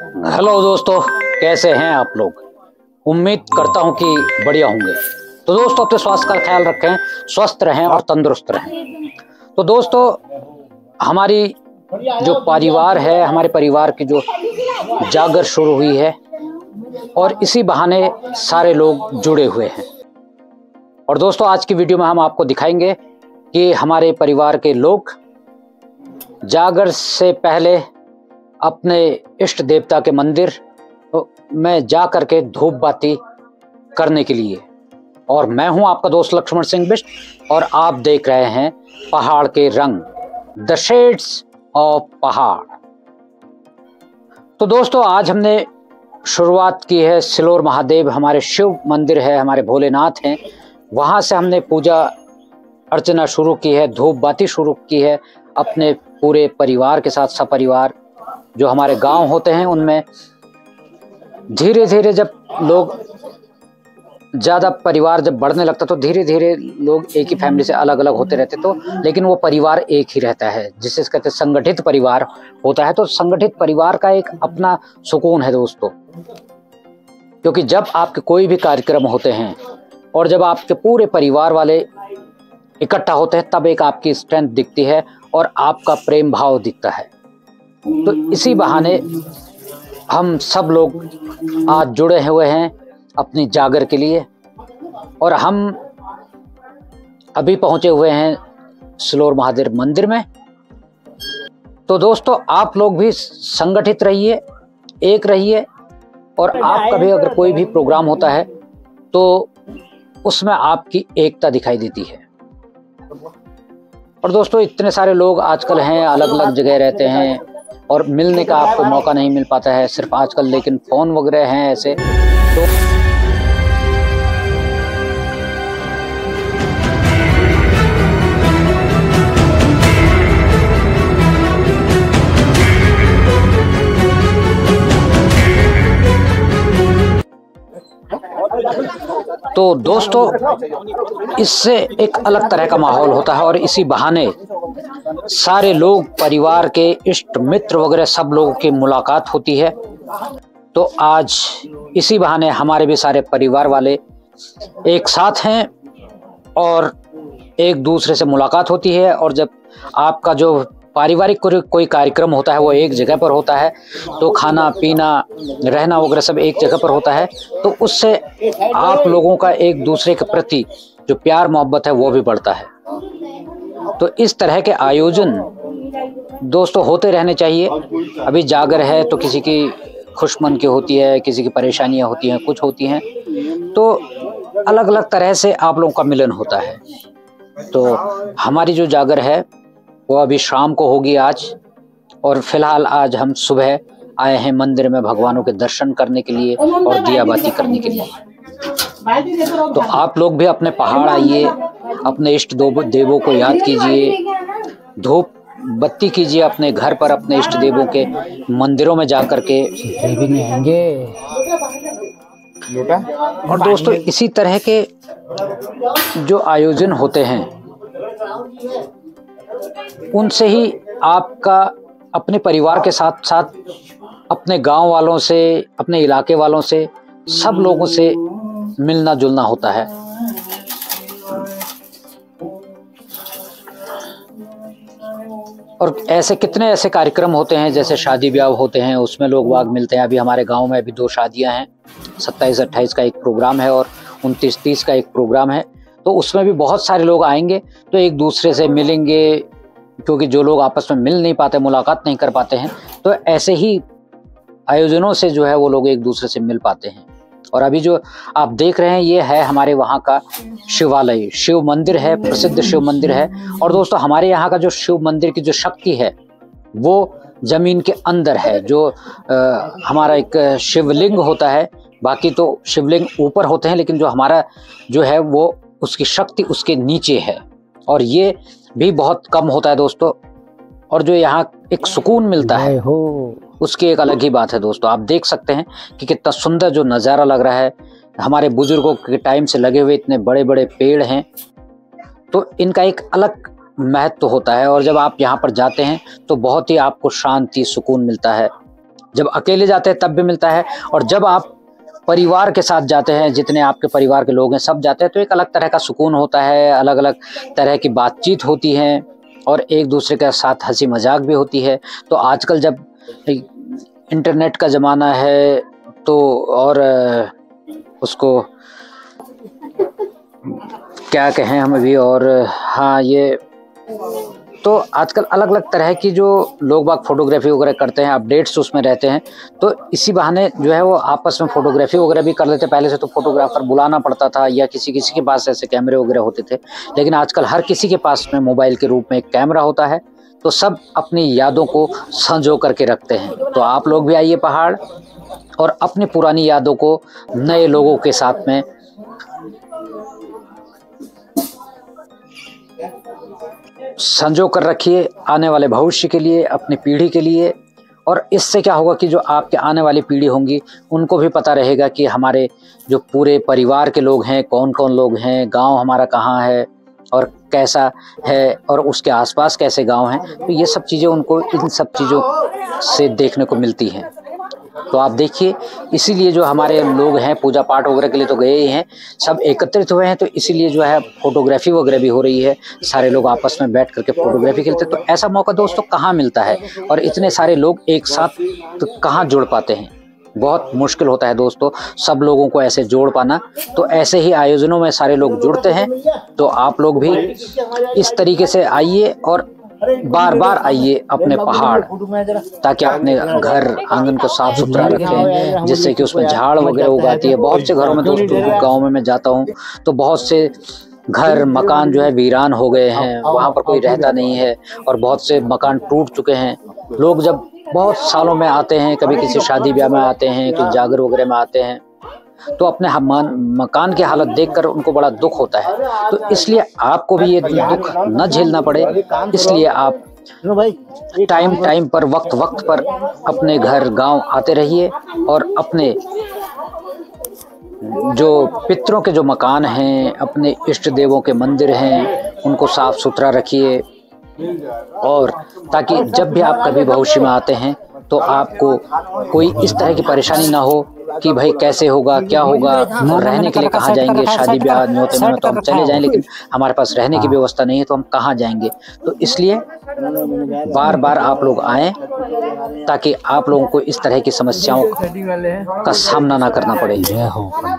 Hello दोस्तों, कैसे हैं आप लोग। उम्मीद करता हूं कि बढ़िया होंगे। तो दोस्तों, अपने स्वास्थ्य का ख्याल रखें, स्वस्थ रहें और तंदुरुस्त रहें। तो दोस्तों, हमारी जो परिवार है, हमारे परिवार की जो जागर शुरू हुई है और इसी बहाने सारे लोग जुड़े हुए हैं। और दोस्तों, आज की वीडियो में हम आपको दिखाएंगे कि हमारे परिवार के लोग जागर से पहले अपने इष्ट देवता के मंदिर में जा करके धूप बाती करने के लिए। और मैं हूं आपका दोस्त लक्ष्मण सिंह बिष्ट और आप देख रहे हैं पहाड़ के रंग, द शेड्स ऑफ पहाड़। तो दोस्तों, आज हमने शुरुआत की है सिलोर महादेव, हमारे शिव मंदिर है, हमारे भोलेनाथ हैं, वहां से हमने पूजा अर्चना शुरू की है, धूप बाती शुरू की है अपने पूरे परिवार के साथ। सपरिवार जो हमारे गांव होते हैं उनमें धीरे धीरे जब लोग ज़्यादा परिवार जब बढ़ने लगता तो धीरे धीरे लोग एक ही फैमिली से अलग अलग होते रहते, तो लेकिन वो परिवार एक ही रहता है, जिसे कहते हैं संगठित परिवार होता है। तो संगठित परिवार का एक अपना सुकून है दोस्तों, क्योंकि जब आपके कोई भी कार्यक्रम होते हैं और जब आपके पूरे परिवार वाले इकट्ठा होते हैं तब एक आपकी स्ट्रेंथ दिखती है और आपका प्रेम भाव दिखता है। तो इसी बहाने हम सब लोग आज जुड़े हुए हैं अपनी जागर के लिए और हम अभी पहुंचे हुए हैं सिलोर महादेव मंदिर में। तो दोस्तों, आप लोग भी संगठित रहिए, एक रहिए और आपका भी अगर कोई भी प्रोग्राम होता है तो उसमें आपकी एकता दिखाई देती है। और दोस्तों, इतने सारे लोग आजकल हैं, अलग अलग जगह रहते हैं और मिलने का आपको मौका नहीं मिल पाता है सिर्फ आजकल, लेकिन फ़ोन वगैरह हैं ऐसे। तो दोस्तों, इससे एक अलग तरह का माहौल होता है और इसी बहाने सारे लोग, परिवार के इष्ट मित्र वगैरह सब लोगों की मुलाकात होती है। तो आज इसी बहाने हमारे भी सारे परिवार वाले एक साथ हैं और एक दूसरे से मुलाकात होती है। और जब आपका जो पारिवारिक कोई कार्यक्रम होता है वो एक जगह पर होता है, तो खाना पीना रहना वगैरह सब एक जगह पर होता है, तो उससे आप लोगों का एक दूसरे के प्रति जो प्यार मोहब्बत है वो भी बढ़ता है। तो इस तरह के आयोजन दोस्तों होते रहने चाहिए। अभी जागर है तो किसी की खुशमन की होती है, किसी की परेशानियां होती हैं, कुछ होती हैं, तो अलग अलग तरह से आप लोगों का मिलन होता है। तो हमारी जो जागर है वो अभी शाम को होगी आज, और फिलहाल आज हम सुबह आए हैं मंदिर में भगवानों के दर्शन करने के लिए और दिया बाती करने के लिए। तो आप लोग भी अपने पहाड़ आइए, अपने इष्ट देवों को याद कीजिए, धूप बत्ती कीजिए अपने घर पर, अपने इष्ट देवों के मंदिरों में जा करके। और दोस्तों, इसी तरह के जो आयोजन होते हैं उनसे ही आपका अपने परिवार के साथ साथ अपने गांव वालों से, अपने इलाके वालों से, सब लोगों से मिलना जुलना होता है। और ऐसे कितने ऐसे कार्यक्रम होते हैं, जैसे शादी ब्याह होते हैं, उसमें लोग वाग मिलते हैं। अभी हमारे गांव में अभी 2 शादियां हैं, 27-28 का एक प्रोग्राम है और 29-30 का एक प्रोग्राम है। तो उसमें भी बहुत सारे लोग आएंगे तो एक दूसरे से मिलेंगे, क्योंकि जो लोग आपस में मिल नहीं पाते, मुलाकात नहीं कर पाते हैं, तो ऐसे ही आयोजनों से जो है वो लोग एक दूसरे से मिल पाते हैं। और अभी जो आप देख रहे हैं ये है हमारे वहाँ का शिवालय, शिव मंदिर है, प्रसिद्ध शिव मंदिर है। और दोस्तों, हमारे यहाँ का जो शिव मंदिर की जो शक्ति है वो जमीन के अंदर है। जो हमारा एक शिवलिंग होता है, बाकी तो शिवलिंग ऊपर होते हैं, लेकिन जो हमारा जो है वो उसकी शक्ति उसके नीचे है, और ये भी बहुत कम होता है दोस्तों। और जो यहाँ एक सुकून मिलता है उसकी एक अलग ही बात है दोस्तों। आप देख सकते हैं कि कितना सुंदर जो नज़ारा लग रहा है। हमारे बुजुर्गों के टाइम से लगे हुए इतने बड़े बड़े पेड़ हैं, तो इनका एक अलग महत्व होता है। और जब आप यहाँ पर जाते हैं तो बहुत ही आपको शांति, सुकून मिलता है। जब अकेले जाते हैं तब भी मिलता है, और जब आप परिवार के साथ जाते हैं, जितने आपके परिवार के लोग हैं सब जाते हैं, तो एक अलग तरह का सुकून होता है, अलग अलग तरह की बातचीत होती है और एक दूसरे के साथ हंसी मजाक भी होती है। तो आजकल जब इंटरनेट का ज़माना है तो और उसको क्या कहें हम अभी, और हाँ ये तो आजकल अलग अलग तरह की जो लोग बाग फोटोग्राफी वगैरह करते हैं, अपडेट्स उसमें रहते हैं, तो इसी बहाने जो है वो आपस में फोटोग्राफी वगैरह भी कर लेते हैं। पहले से तो फोटोग्राफर बुलाना पड़ता था या किसी किसी के पास ऐसे कैमरे वगैरह होते थे, लेकिन आजकल हर किसी के पास में मोबाइल के रूप में एक कैमरा होता है, तो सब अपनी यादों को संजो करके रखते हैं। तो आप लोग भी आइए पहाड़ और अपनी पुरानी यादों को नए लोगों के साथ में संजो कर रखिए, आने वाले भविष्य के लिए, अपनी पीढ़ी के लिए। और इससे क्या होगा कि जो आपके आने वाली पीढ़ी होंगी उनको भी पता रहेगा कि हमारे जो पूरे परिवार के लोग हैं, कौन कौन लोग हैं, गांव हमारा कहाँ है और कैसा है और उसके आसपास कैसे गांव हैं। तो ये सब चीज़ें उनको इन सब चीज़ों से देखने को मिलती हैं। तो आप देखिए, इसीलिए जो हमारे लोग हैं पूजा पाठ वगैरह के लिए तो गए ही हैं, सब एकत्रित हुए हैं, तो इसीलिए जो है फोटोग्राफी वगैरह भी हो रही है, सारे लोग आपस में बैठ करके फोटोग्राफी खेलते हैं। तो ऐसा मौका दोस्तों कहाँ मिलता है, और इतने सारे लोग एक साथ तो कहाँ जुड़ पाते हैं, बहुत मुश्किल होता है दोस्तों सब लोगों को ऐसे जोड़ पाना। तो ऐसे ही आयोजनों में सारे लोग जुड़ते हैं। तो आप लोग भी इस तरीके से आइए और बार बार आइए अपने पहाड़, ताकि अपने घर आंगन को साफ सुथरा रखें, जिससे कि उसमें झाड़ वगैरह उगाती है। बहुत से घरों में दोस्तों गाँव में मैं जाता हूँ तो बहुत से घर मकान जो है वीरान हो गए हैं, वहाँ पर कोई रहता नहीं है, और बहुत से मकान टूट चुके हैं। लोग जब बहुत सालों में आते हैं, कभी किसी शादी ब्याह में आते हैं, किसी जागर वगैरह में आते हैं, तो अपने मकान की हालत देखकर उनको बड़ा दुख होता है। तो इसलिए आपको भी ये दुख न झेलना पड़े, इसलिए आप टाइम पर वक्त पर अपने घर गांव आते रहिए और अपने जो पितरों के जो मकान हैं, अपने इष्ट देवों के मंदिर हैं, उनको साफ सुथरा रखिए, और ताकि जब भी आप कभी भविष्य में आते हैं तो आपको कोई इस तरह की परेशानी ना हो कि भाई कैसे होगा, क्या होगा, और रहने के लिए कहाँ जाएंगे। शादी ब्याह न्योते में तो हम चले जाएं, लेकिन हमारे पास रहने की व्यवस्था नहीं है तो हम कहाँ जाएंगे। तो इसलिए बार बार आप लोग आएं, ताकि आप लोगों को इस तरह की समस्याओं का सामना ना करना पड़े,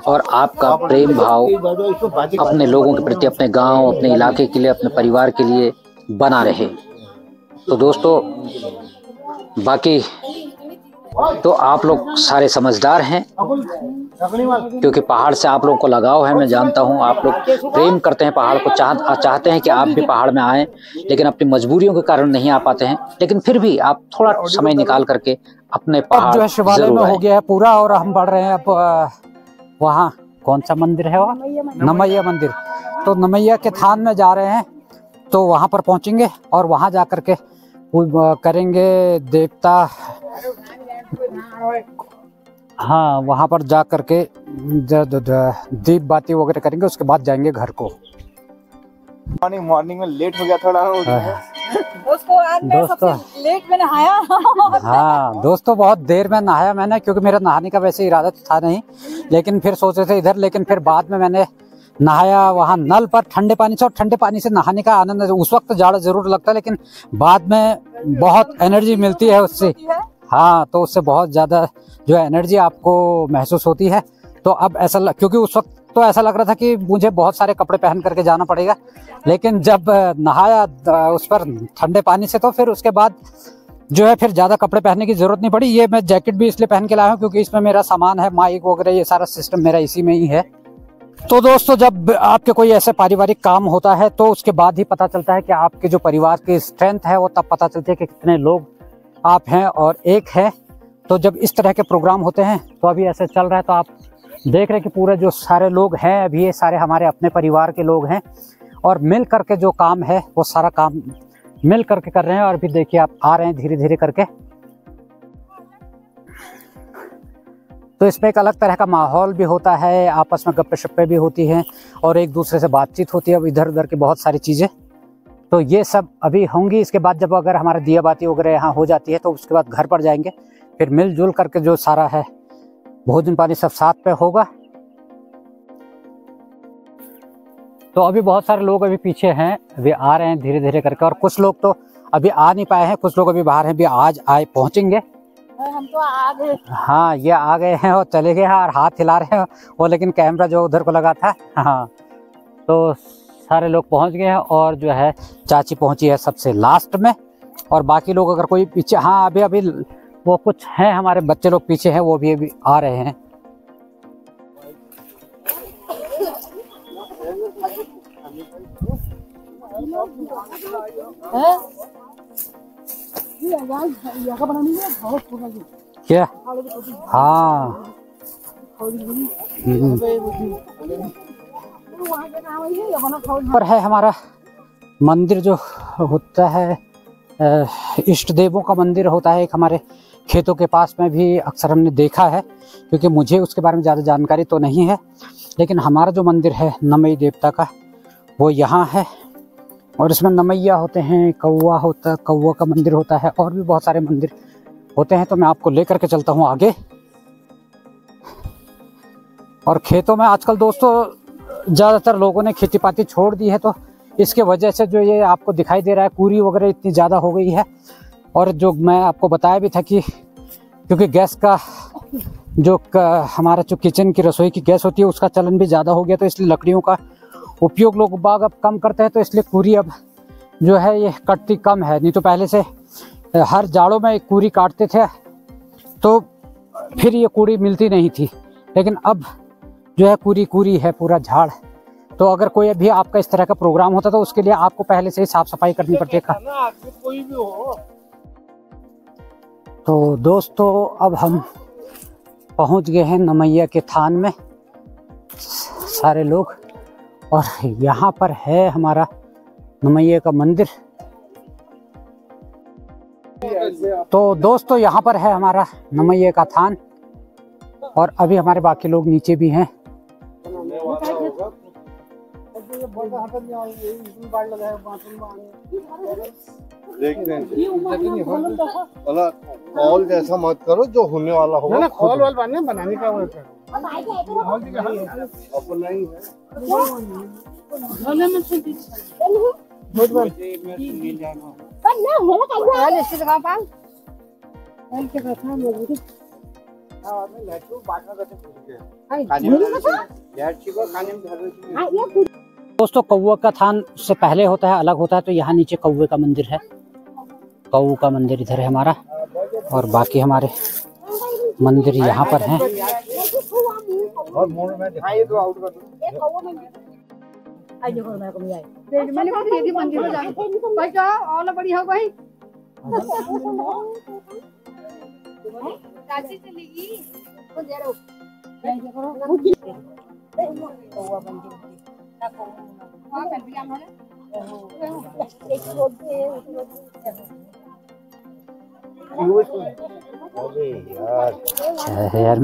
और आपका प्रेम भाव अपने लोगों के प्रति, अपने गाँव, अपने इलाके के लिए, अपने परिवार के लिए बना रहे। तो दोस्तों बाकी तो आप लोग सारे समझदार हैं, क्योंकि पहाड़ से आप लोगों को लगाव है, मैं जानता हूं। आप लोग प्रेम करते हैं पहाड़ को, चाहते हैं कि आप भी पहाड़ में आएं, लेकिन अपनी मजबूरियों के कारण नहीं आ पाते हैं। लेकिन फिर भी आप थोड़ा समय निकाल करके अपने पहाड़ जो है शिवालय में हो गया है पूरा, और हम बढ़ रहे हैं अब वहाँ कौन सा मंदिर है, वहाँ नमैया मंदिर। तो नमैया के थान में जा रहे हैं, तो वहाँ पर पहुँचेंगे और वहाँ जा करके करेंगे देवता, हाँ वहाँ पर जा करके दीप बाती वगैरह करेंगे, उसके बाद जाएंगे घर को। मॉर्निंग में लेट हो गया थोड़ा दोस्तों, लेट में नहाया। हाँ दोस्तों, बहुत देर में नहाया मैंने, क्योंकि मेरा नहाने का वैसे इरादा था नहीं, लेकिन फिर सोचे थे इधर, लेकिन फिर बाद में मैंने नहाया वहाँ नल पर ठंडे पानी से। और ठंडे पानी से नहाने का आनंद, उस वक्त जाड़ा जरूर लगता है, लेकिन बाद में बहुत एनर्जी मिलती है उससे। हाँ, तो उससे बहुत ज़्यादा जो है एनर्जी आपको महसूस होती है। तो अब ऐसा क्योंकि उस वक्त तो ऐसा लग रहा था कि मुझे बहुत सारे कपड़े पहन करके जाना पड़ेगा, लेकिन जब नहाया उस पर ठंडे पानी से, तो फिर उसके बाद जो है फिर ज़्यादा कपड़े पहनने की ज़रूरत नहीं पड़ी। ये मैं जैकेट भी इसलिए पहन के लाया हूँ क्योंकि इसमें मेरा सामान है, माइक वगैरह, ये सारा सिस्टम मेरा इसी में ही है। तो दोस्तों, जब आपके कोई ऐसे पारिवारिक काम होता है तो उसके बाद ही पता चलता है कि आपके जो परिवार की स्ट्रेंथ है वो तब पता चलती है कि कितने लोग आप हैं और एक है। तो जब इस तरह के प्रोग्राम होते हैं, तो अभी ऐसे चल रहा है, तो आप देख रहे हैं कि पूरे जो सारे लोग हैं अभी ये सारे हमारे अपने परिवार के लोग हैं, और मिल करके जो काम है वो सारा काम मिल करके कर रहे हैं। और अभी देखिए आप आ रहे हैं धीरे धीरे करके, तो इसमें एक अलग तरह का माहौल भी होता है, आपस में गप्पे शप्पे भी होती हैं और एक दूसरे से बातचीत होती है, अब इधर उधर की बहुत सारी चीज़ें। तो ये सब अभी होंगी। इसके बाद जब अगर हमारा दिया बाती वगैरह यहाँ हो जाती है तो उसके बाद घर पर जाएंगे, फिर मिलजुल करके जो सारा है भोजन पानी सब साथ पे होगा। तो अभी बहुत सारे लोग अभी पीछे हैं, अभी आ रहे हैं धीरे धीरे करके, और कुछ लोग तो अभी आ नहीं पाए हैं, कुछ लोग अभी बाहर हैं, अभी आज आए पहुंचेंगे। हम तो आ गए। हाँ, ये आ गए हैं और चले गए हैं और हाथ हिला रहे हैं वो, लेकिन कैमरा जो उधर को लगा था। हाँ, तो सारे लोग पहुंच गए हैं और जो है चाची पहुंची है सबसे लास्ट में, और बाकी लोग अगर कोई पीछे, हाँ अभी अभी वो कुछ हैं हमारे बच्चे लोग पीछे हैं, वो भी अभी आ रहे हैं। क्या? हाँ, पर है हमारा मंदिर जो होता है, इष्ट देवों का मंदिर होता है एक हमारे खेतों के पास में भी अक्सर हमने देखा है, क्योंकि मुझे उसके बारे में ज़्यादा जानकारी तो नहीं है, लेकिन हमारा जो मंदिर है नमई देवता का वो यहाँ है, और इसमें नमैया होते हैं, कौवा होता, कौवा का मंदिर होता है, और भी बहुत सारे मंदिर होते हैं। तो मैं आपको लेकर के चलता हूँ आगे। और खेतों में आजकल दोस्तों ज़्यादातर लोगों ने खेती पाती छोड़ दी है, तो इसके वजह से जो ये आपको दिखाई दे रहा है कूरी वगैरह इतनी ज़्यादा हो गई है। और जो मैं आपको बताया भी था कि क्योंकि गैस का जो हमारा जो किचन की रसोई की गैस होती है उसका चलन भी ज़्यादा हो गया, तो इसलिए लकड़ियों का उपयोग लोग बाग अब कम करते हैं, तो इसलिए कूरी अब जो है ये कटती कम है। नहीं तो पहले से हर जाड़ों में कूरी काटते थे तो फिर ये कूड़ी मिलती नहीं थी, लेकिन अब जो है कूरी है पूरा झाड़। तो अगर कोई अभी आपका इस तरह का प्रोग्राम होता तो उसके लिए आपको पहले से ही साफ सफाई करनी पड़ती है। तो दोस्तों अब हम पहुंच गए हैं नमैया के थान में सारे लोग, और यहाँ पर है हमारा नमैया का मंदिर। तो दोस्तों यहाँ पर है हमारा नमैया का थान, और अभी हमारे बाकी लोग नीचे भी हैं। देखते हैं कॉल जैसा मत करो जो होने वाला होगा। ना कॉल वाल बनाने का वो अपना ही है। दोस्तों कौवा का थान से पहले होता है, अलग होता है, तो यहाँ नीचे कौवे का मंदिर है, कौवे का मंदिर इधर है हमारा, और बाकी हमारे मंदिर यहाँ पर हैं। यार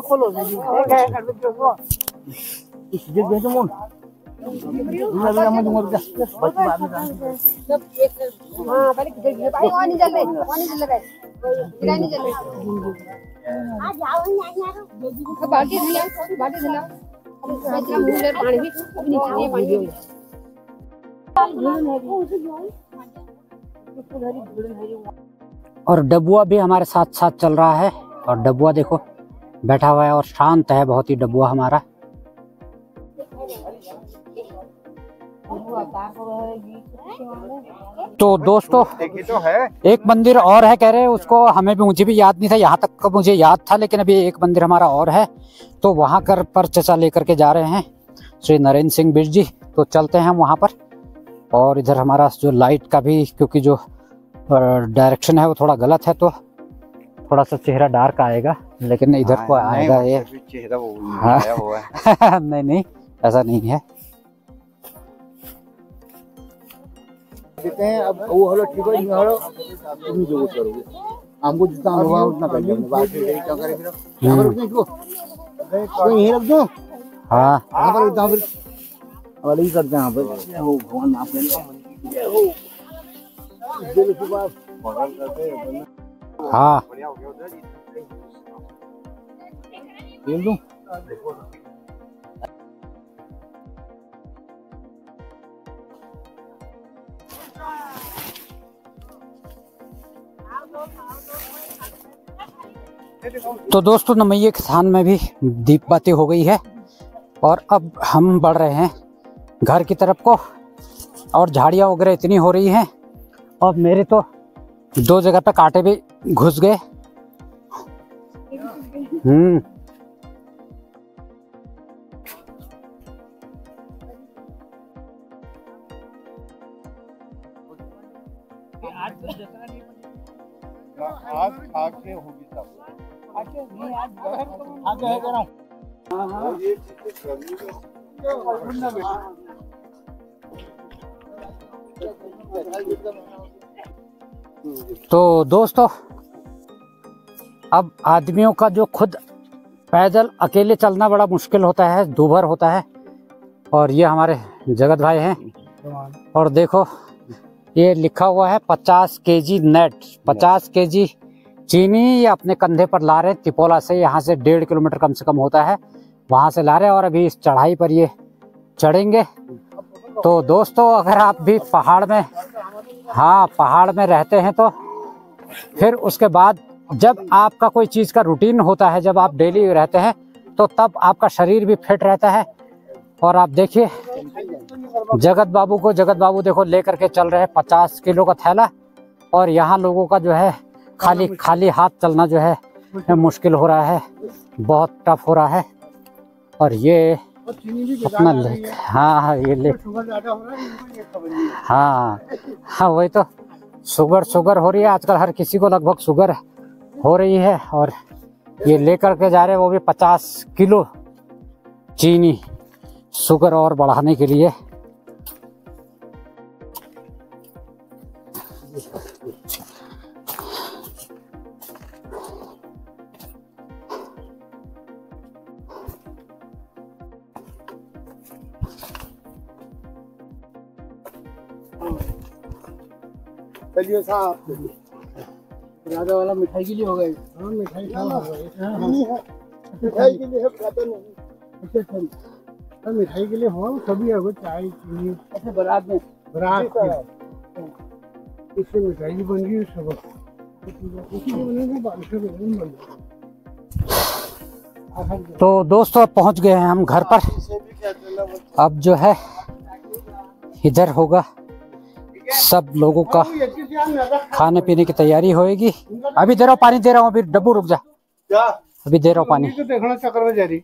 खोलो और डबुआ भी हमारे साथ साथ चल रहा है, और डबुआ देखो बैठा हुआ है और शांत है बहुत ही डबुआ हमारा। तो दोस्तों तो है एक मंदिर और है कह रहे हैं, उसको हमें भी, मुझे भी याद नहीं था, यहाँ तक का मुझे याद था, लेकिन अभी एक मंदिर हमारा और है, तो वहाँ कर पर चर्चा लेकर के जा रहे हैं श्री नरेंद्र सिंह बिष्ट जी। तो चलते हैं हम वहाँ पर। और इधर हमारा जो लाइट का भी, क्योंकि जो डायरेक्शन है वो थोड़ा गलत है, तो थोड़ा सा चेहरा डार्क आएगा, लेकिन इधर को आएगा ये चेहरा वो हाँ। हुआ है। नहीं ऐसा नहीं है। देते हैं अब वो हेलो ठीक है, तुम जो करोगे हमको जितना अनुभव उतना कर लेंगे, बाकी क्या करें फिर। यहाँ पर रखने को यहीं रख दो। हाँ यहाँ पर उतना फिर और ही करते हैं यहाँ पर। जय हो भगवान, आपने जय हो दिल की बात भगवान करते हैं। हाँ बढ़िया हो गया उधर जी। खेल दूं। तो दोस्तों नमैये के स्थान में भी दीप बाती हो गई है और अब हम बढ़ रहे हैं घर की तरफ को। और झाड़ियाँ वगैरह इतनी हो रही हैं और मेरे तो 2 जगह पे कांटे भी घुस गए। आज आके होगी सब। आगे है करा। हाँ ये तो दोस्तों अब आदमियों का जो खुद पैदल अकेले चलना बड़ा मुश्किल होता है, दूभर होता है। और ये हमारे जगत भाई हैं और देखो ये लिखा हुआ है 50 केजी नेट, 50 केजी चीनी ये अपने कंधे पर ला रहे तिपोला से। यहाँ से 1.5 किलोमीटर कम से कम होता है, वहाँ से ला रहे और अभी इस चढ़ाई पर ये चढ़ेंगे। तो दोस्तों अगर आप भी पहाड़ में, हाँ पहाड़ में रहते हैं तो फिर उसके बाद जब आपका कोई चीज़ का रूटीन होता है, जब आप डेली रहते हैं तो तब आपका शरीर भी फिट रहता है। और आप देखिए जगत बाबू देखो लेकर के चल रहे हैं 50 किलो का थैला। और यहाँ लोगों का जो है खाली हाथ चलना जो है मुश्किल हो रहा है, बहुत टफ हो रहा है। और ये अपना लेक, हाँ ये लेक, हाँ वही तो शुगर हो रही है आजकल, हर किसी को लगभग शुगर हो रही है। और ये लेकर के जा रहे हैं वो भी 50 किलो चीनी, शुगर और बढ़ाने के लिए। चलिए साहब, राजा वाला मिठाई के लिए हो गए। हाँ मिठाई मिठाई के लिए है, खाता नहीं। अच्छा मिठाई के लिए हो, सभी है चाय चीनी। अच्छा बारात में, इससे मिठाई भी बन गई सब। तो दोस्तों अब पहुंच गए हैं हम घर पर। अब जो है इधर होगा सब लोगों का खाने पीने की तैयारी होएगी। अभी दे रहा हूँ पानी, दे रहा हूँ, अभी डब्बू रुक जा, अभी दे रहा हूँ पानी। देखना चक्कर में जा रही।